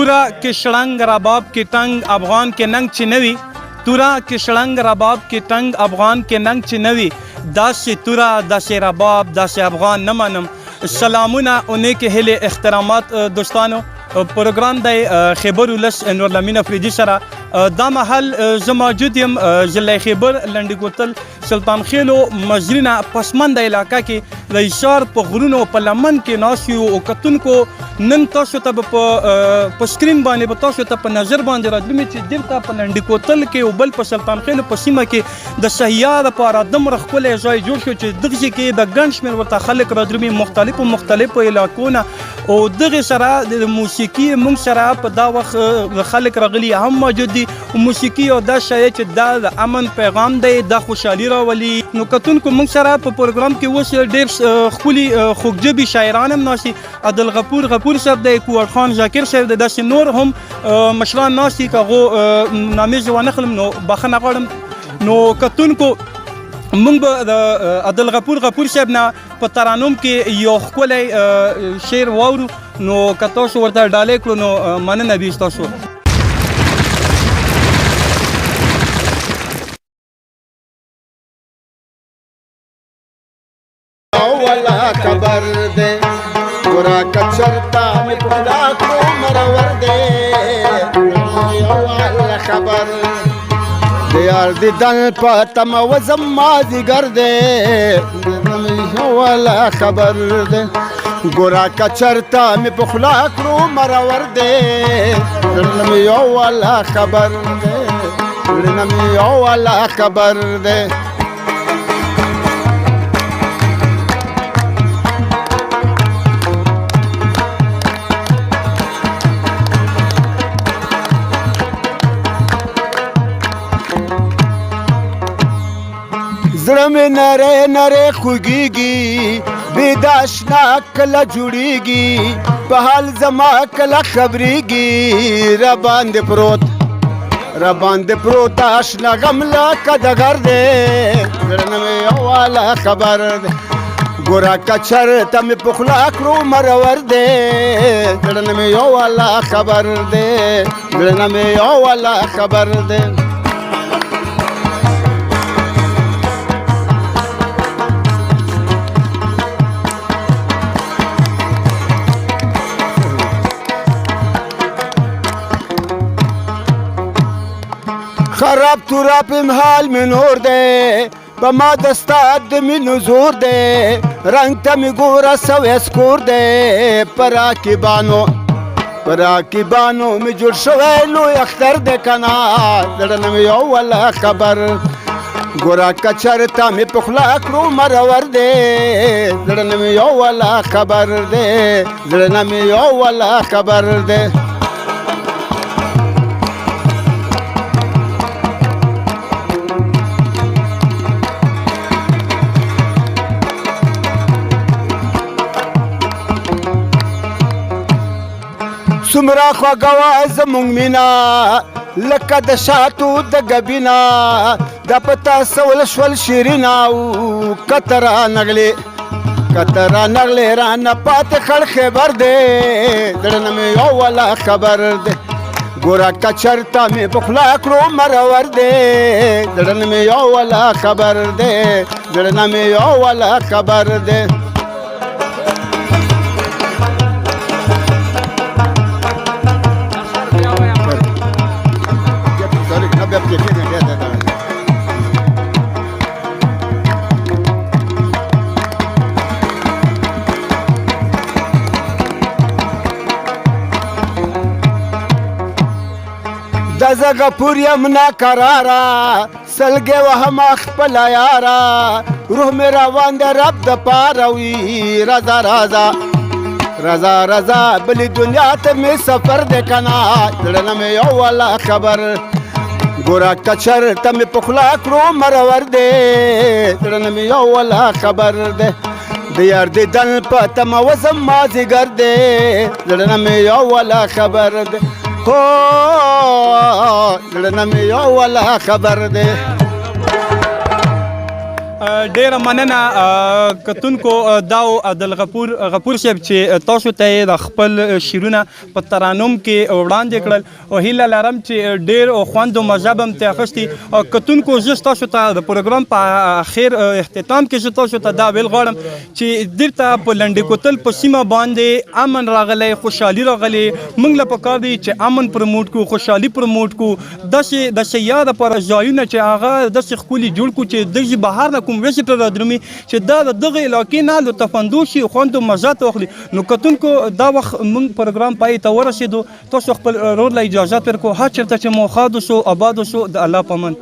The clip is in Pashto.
تورا کې شړنګ رباب کې تنگ افغان کې ننګ چې نوي تورا کې شړنګ رباب کې تنگ افغان کې ننګ چې نوي داسې تورا داسې رباب داسې افغان نه منم. سلامونه اونې کې هلې احترامات دوستانو. پروګرام دی خیبر ولس نور لمین افریدي سره دا مهال زه موجود یم ضلع خیبر لنډي کوتل سلطان خیلو مزرینه پسمنده علاقه کې د اشار په غرونو په لمن کې ناست یو او کتونکو نن تاسو ته په سکرین باندې به تاسو ته په نظر باندې راځي چې دلته په لنډي کوتل کې او بل په سلطان خیلو په سیمه کې د صحیا لپاره دومره ښکلی ځای جوړ شو چې دغسې کې د ګڼ شمېر ورته خلک راځي مختلفو علاقو نه او دغې سره د موسیقي موږ سره په دا وخت خلک راغلي هم موجود دي. موسیقي او دا شی چې دا د امن پیغام دی دا خوشحالي راولي. نو کتونکو موږ سره په پروګرام کې اوس ډېر ښکلي خوږژبي شاعران هم ناست دي. عبدالغفور غفور صاحب دی، کوهر خان ذاکر صاحب دی، داسې نور هم مشران ناست دي. که هغو نامې زه ونه خلم نو بخښنه غواړم. نو کتونکو موږ به د عبدالغفور غفور صاحب نه په ترانوم کې یو ښکلی شعر واورو. نو که تاسو ورته ډالۍ کړو نو مننه وي ستاسو. والا خبر دے گورا کچرتا میں پڑا کو مرور دے والا خبر دے یار دی دل پتم وزم مازی گر دے والا خبر دے گورا کچرتا میں پخلا کرو مرور دے والا خبر دے والا خبر دے. زړه مې نری نری خوږېږي بې داشنا کله جوړېږي په حال زما کله خبرېږي راباندې پروت اشنا غم لکه دګر دی زړه نه مې یو والا خبر دی ګوره که چېرته مې په خوله کړو مرور دی زړه نه مې یو والا خبر دی زړه نه مې یو والا خبر دی. خراب تراب حال میں نور دے بما دستاد میں نزور دے رنگ تم گورا سویس کور دے پراکیبانو میں جڑ شوے لو اختر دے کنا زړه میں یو والا خبر گورا کچرتا میں پخلا کرو مرور دے زړه میں یو والا خبر دے زړه میں یو والا خبر دے. څومره خوږه وه زموږ مینه لکه د شاتو د ګبینه دا په تاسو ولشول شیرینه او کته رانغلې رانه پاتې خړ خبر دی زړه نه مې یو والا خبر دی ګوره که چېرته مې په خوله کړو مرور دی زړه نه مې یو والا خبر دی زړه نه مې یو والا خبر دی. د زغپور یم ناقراره سلګې وهم خپله یاره روح مې روان د رب د پاره وي رضا بلې دنیا ته مې سفر دی کنه زړه نه مې یو والا خبر ګوره که چېرته مې په خوله کړو مرور دی زړه نه مې یو والا خبر دی د یار دیدن په تمه وزم مازدیګر دی زړه نه مې یو والا خبر دی زړه نه مې یو والا خبر دی. ډیره مننه کتونکو دا و عبدالغفور غفور صاحب چې تاسو ته یې د خپل شعرونه په ترانوم کې وړاندې کړل او هیله لرم چې ډیر خوند او مزه به هم ترې اخیستي. کتونکو زه ستاسو ته د پروګرام په اخر اختتام کې زه تاسو ته دا ویل غواړم چې دلته په لنډې کوتل په سیمه باندې امن راغلی، خوشحالي راغلی. موږ له پکار دی چې امن پروموټ کړو، خوشحالي پروموټ کړو، داسې د سیاح دپاره ځایونه چې هغه داسې ښکلي جوړ کړو چې دغه بهر نه کوم ویزیټر رادرومي چې دا د دغه علاقې نه لطفاندوز شي، خوند او مزه ته واخلي. نو کتونکو دا وخت موږ پروګرام پای ته ورسېدو. تاسو خپل ورور له اجازه ورکړو، هر چېرته چې مو ښاد اوسو، آباد اوسو، د الله په امان.